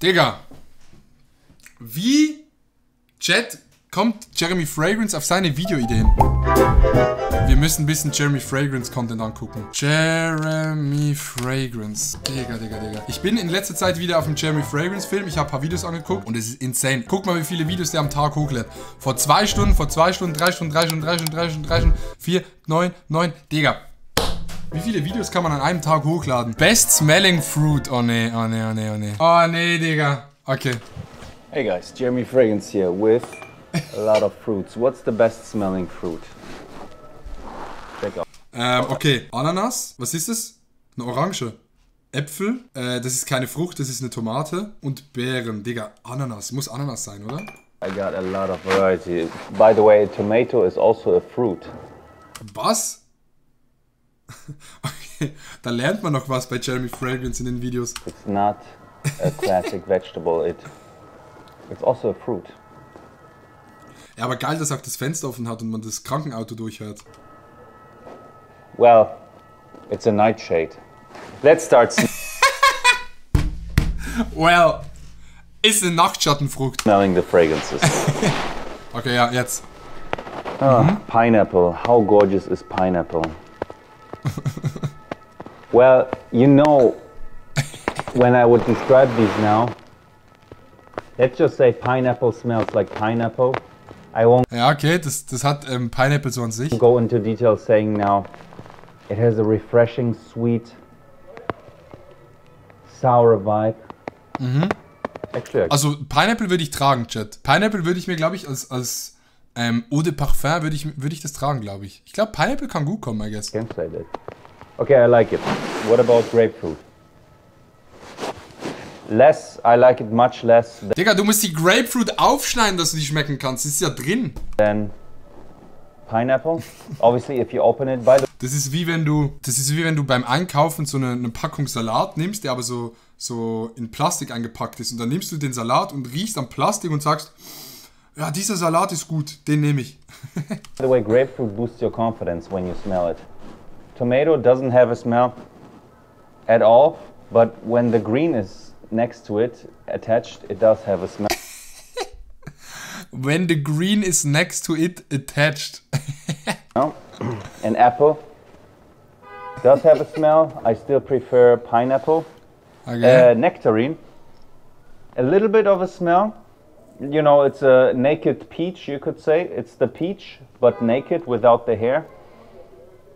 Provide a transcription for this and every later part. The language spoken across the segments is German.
Digga. Wie, Chat, kommt Jeremy Fragrance auf seine Videoideen? Wir müssen ein bisschen Jeremy Fragrance Content angucken. Jeremy Fragrance. Digga. Ich bin in letzter Zeit wieder auf dem Jeremy Fragrance Film. Ich habe ein paar Videos angeguckt und es ist insane. Guck mal, wie viele Videos der am Tag hochlädt. Vor 2 Stunden, 3 Stunden, 4, 9. Digga. Wie viele Videos kann man an einem Tag hochladen? Best Smelling Fruit. Oh nee. Oh nee, Digga. Okay. Hey guys, Jeremy Fragrance here with a lot of fruits. What's the best smelling fruit? Okay. Ananas. Was ist das? Eine Orange. Äpfel. Das ist keine Frucht, das ist eine Tomate. Und Beeren. Digga, Ananas. Muss Ananas sein, oder? I got a lot of variety. By the way, tomato is also a fruit. Was? Okay, da lernt man noch was bei Jeremy Fragrance in den Videos. It's not a classic vegetable. It's also a fruit. Ja, aber geil, dass er auch das Fenster offen hat und man das Krankenauto durchhört. Well, it's a nightshade. Let's start well, ist eine Nachtschattenfrucht. Smelling the fragrances. Okay, ja, jetzt. Pineapple. How gorgeous is pineapple? Well, you know, when I would describe these now, let's just say pineapple smells like pineapple. I won't ja, okay, das hat Pineapple so an sich. Go into detail saying now, it has a refreshing, sweet, sour vibe. Actually, also Pineapple würde ich tragen, Chat. Pineapple würde ich mir, glaube ich, als Eau de Parfum würde ich das tragen, glaube ich. Ich glaube, Pineapple kann gut kommen, I guess. Can't say that. Okay, I like it. What about grapefruit? Less, I like it much less Digga, du musst die Grapefruit aufschneiden, dass du die schmecken kannst. Das ist ja drin. than pineapple. Obviously, if you open it by the Das ist wie wenn du beim Einkaufen so eine Packung Salat nimmst, der aber so in Plastik eingepackt ist. Und dann nimmst du den Salat und riechst am Plastik und sagst, ja, dieser Salat ist gut, den nehme ich. By the way, grapefruit boosts your confidence when you smell it. Tomato doesn't have a smell at all, but when the green is next to it, attached, it does have a smell. When the green is next to it attached. An apple does have a smell. I still prefer pineapple. Okay. Nectarine, a little bit of a smell. You know, it's a naked peach, you could say. It's the peach, but naked without the hair.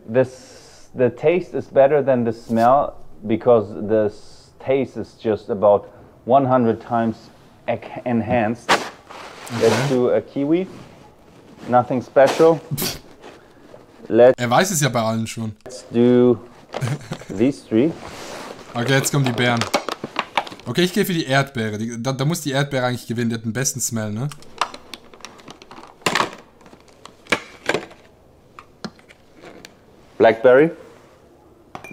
The taste is better than the smell because the taste is just about 100 times enhanced. Let's do a kiwi. Nothing special. Er weiß es ja bei allen schon. Let's do these three. Okay, jetzt kommen die Beeren. Okay, ich gehe für die Erdbeere. Da muss die Erdbeere eigentlich gewinnen. Die hat den besten Smell, ne? Blackberry.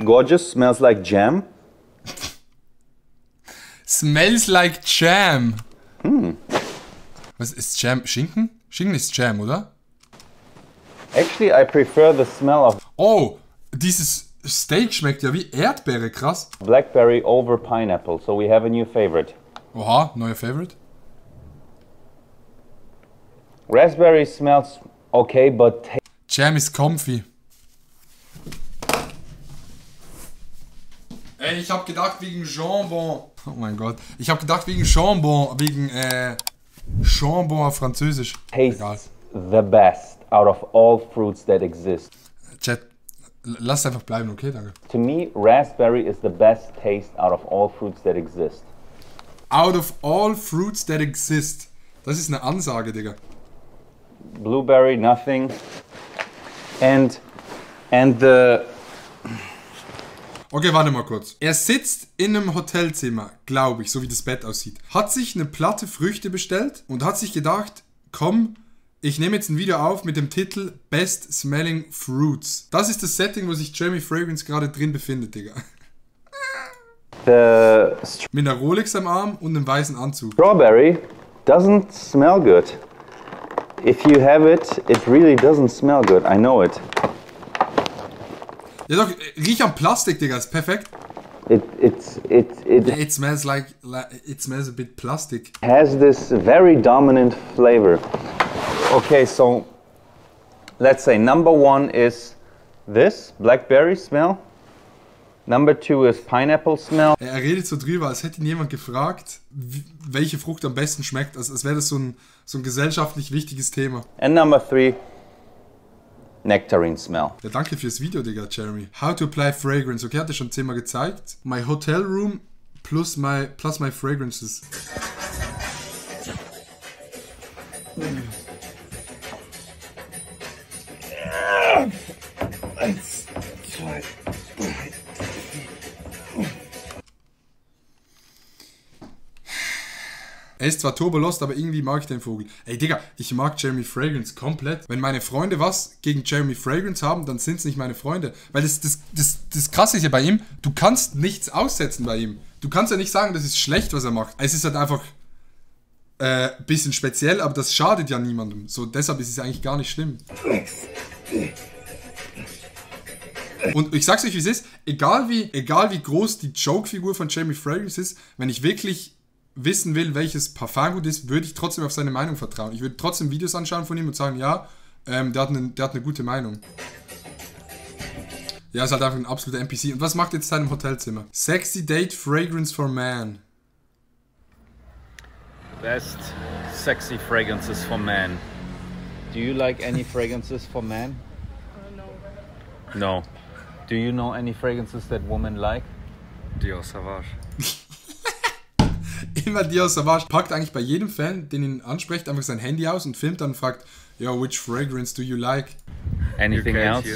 Gorgeous, smells like jam. Smells like jam. Was ist Jam? Schinken? Schinken ist Jam, oder? Actually, I prefer the smell of Oh, dieses Steak schmeckt ja wie Erdbeere, krass. blackberry over pineapple, so we have a new favorite. Oha, neuer Favorite. Raspberry smells okay, but Jam ist comfy. Ey, ich hab gedacht wegen Jambon. Oh mein Gott. Ich hab gedacht wegen Jambon, wegen Jambon auf Französisch. tastes Egal. the best out of all fruits that exist. Chat, lass einfach bleiben, okay? Danke. To me, raspberry is the best taste out of all fruits that exist. Out of all fruits that exist. Das ist eine Ansage, Digga. Blueberry, nothing. And the Okay, warte mal kurz. Er sitzt in einem Hotelzimmer, glaube ich, so wie das Bett aussieht. Hat sich eine Platte Früchte bestellt und hat sich gedacht, komm, ich nehme jetzt ein Video auf mit dem Titel Best Smelling Fruits. Das ist das Setting, wo sich Jeremy Fragrance gerade drin befindet, Digga. Mit einer Rolex am Arm und einem weißen Anzug. strawberry doesn't smell good. If you have it, it really doesn't smell good. I know it. Ja doch, riech am Plastik, Digga, ist perfekt. It smells it smells a bit plastic. Has this very dominant flavor. Okay, so let's say number 1 is this blackberry smell. Number 2 is pineapple smell. Er redet so drüber, als hätte ihn jemand gefragt, welche Frucht am besten schmeckt. Also, als wäre das so ein gesellschaftlich wichtiges Thema. And number 3, nectarine smell. Ja, danke fürs Video, Digga, Jeremy. How to apply fragrance. Okay, hat er schon 10-mal gezeigt. My hotel room plus my fragrances. Eins, zwei, drei. Er ist zwar turbo-lost, aber irgendwie mag ich den Vogel. Ey, Digga, ich mag Jeremy Fragrance komplett. Wenn meine Freunde was gegen Jeremy Fragrance haben, dann sind es nicht meine Freunde. Weil das Krasse ist ja bei ihm, du kannst nichts aussetzen bei ihm. Du kannst ja nicht sagen, das ist schlecht, was er macht. Es ist halt einfach bisschen speziell, aber das schadet ja niemandem. So, deshalb ist es eigentlich gar nicht schlimm. Und ich sag's euch, wie es ist, egal wie groß die Joke-Figur von Jeremy Fragrance ist, wenn ich wirklich wissen will, welches Parfum gut ist, würde ich trotzdem auf seine Meinung vertrauen. Ich würde trotzdem Videos anschauen von ihm und sagen, ja, der hat eine gute Meinung. Ja, ist halt einfach ein absoluter NPC. Und was macht jetzt seinem Hotelzimmer? Sexy Date Fragrance for Man. Best sexy fragrances for men. Do you like any fragrances for men? No. No. Do you know any fragrances that women like? Dior Sauvage. Immer Dior Sauvage. Packt eigentlich bei jedem Fan, den ihn anspricht, einfach sein Handy aus und filmt dann und fragt, yo, which fragrance do you like? Anything else?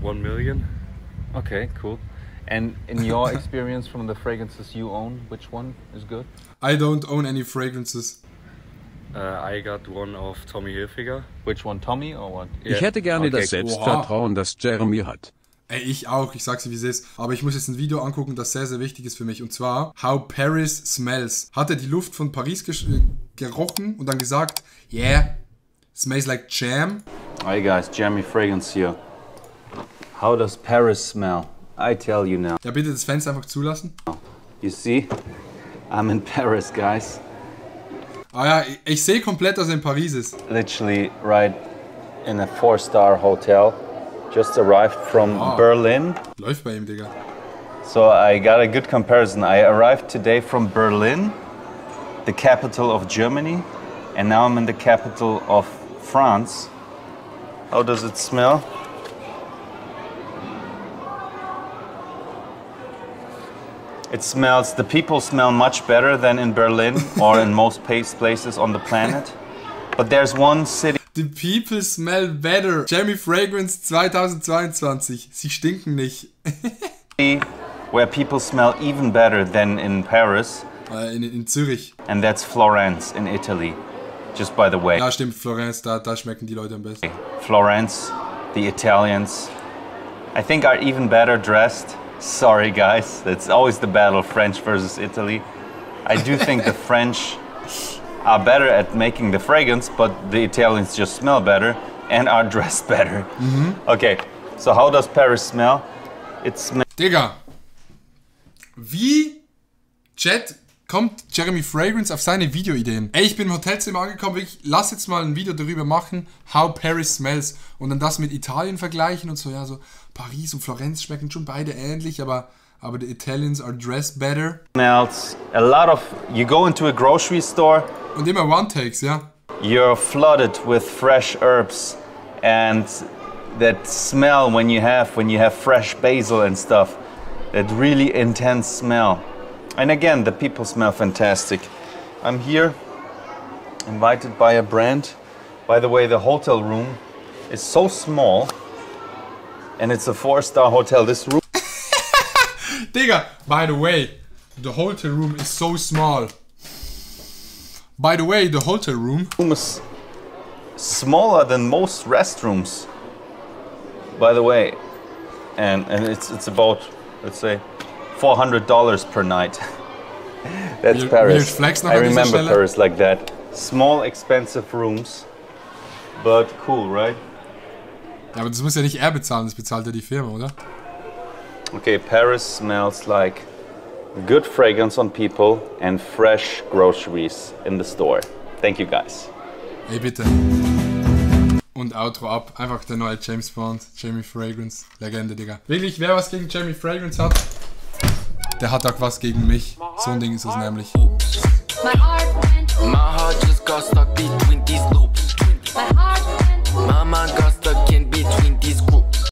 1 million. Okay, cool. And in your experience from the fragrances you own, which one is good? I don't own any fragrances. I got one of Tommy Hilfiger. Which one, Tommy or what? Ich hätte gerne das Selbstvertrauen, das Jeremy hat. Ey, ich auch, ich sag's dir, wie es ist. Aber ich muss jetzt ein Video angucken, das sehr, sehr wichtig ist für mich. Und zwar, How Paris Smells. Hat er die Luft von Paris gerochen und dann gesagt, yeah, smells like jam. Hi guys, Jeremy Fragrance here. How does Paris smell? I tell you now. Ja, bitte das Fenster einfach zulassen. You see, I'm in Paris, guys. Ah ja, ich sehe komplett, dass er in Paris ist. Literally right in a 4-star hotel. Just arrived from Berlin. Läuft bei ihm, Digga. So I got a good comparison. I arrived today from Berlin, the capital of Germany, and now I'm in the capital of France. How does it smell? It smells, the people smell much better than in Berlin or in most places on the planet. But there's one city. The people smell better. Jeremy Fragrance 2022. Sie stinken nicht. Where people smell even better than in Paris. In Zürich. And that's Florence in Italy. Just by the way. Ja, stimmt, Florenz, da schmecken die Leute am besten. Florence, the Italians, I think are even better dressed. Sorry guys, that's always the battle, French versus Italy. I do think the French are better at making the fragrance, but the Italians just smell better and are dressed better. Okay, so how does Paris smell? It smells... Digga, wie, Chat, kommt Jeremy Fragrance auf seine Videoideen? Ey, ich bin im Hotelzimmer angekommen, ich lass jetzt mal ein Video darüber machen, how Paris smells. Und dann das mit Italien vergleichen und so, ja, so Paris und Florenz schmecken schon beide ähnlich, aber the Italians are dressed better. Smells a lot of... You go into a grocery store... Und immer One-Takes, ja? You're flooded with fresh herbs and that smell when you have fresh basil and stuff. That really intense smell. And again, the people smell fantastic. I'm here, invited by a brand. By the way, the hotel room is so small and it's a 4-star hotel. This room... Digga, by the way, the hotel room is so small. By the way, the hotel room is smaller than most restrooms. By the way, and it's about, let's say, $400 per night. That's Paris. I remember Paris like that. Small, expensive rooms, but cool, right? Ja, aber das muss ja nicht er bezahlen, das bezahlt ja die Firma, oder? Okay, Paris smells like good fragrance on people and fresh groceries in the store. Thank you guys. Ey, bitte. Und Outro ab. Einfach der neue James Bond, Jeremy Fragrance. Legende, Digga. Wirklich, wer was gegen Jeremy Fragrance hat, der hat auch was gegen mich. So ein Ding ist es nämlich. My heart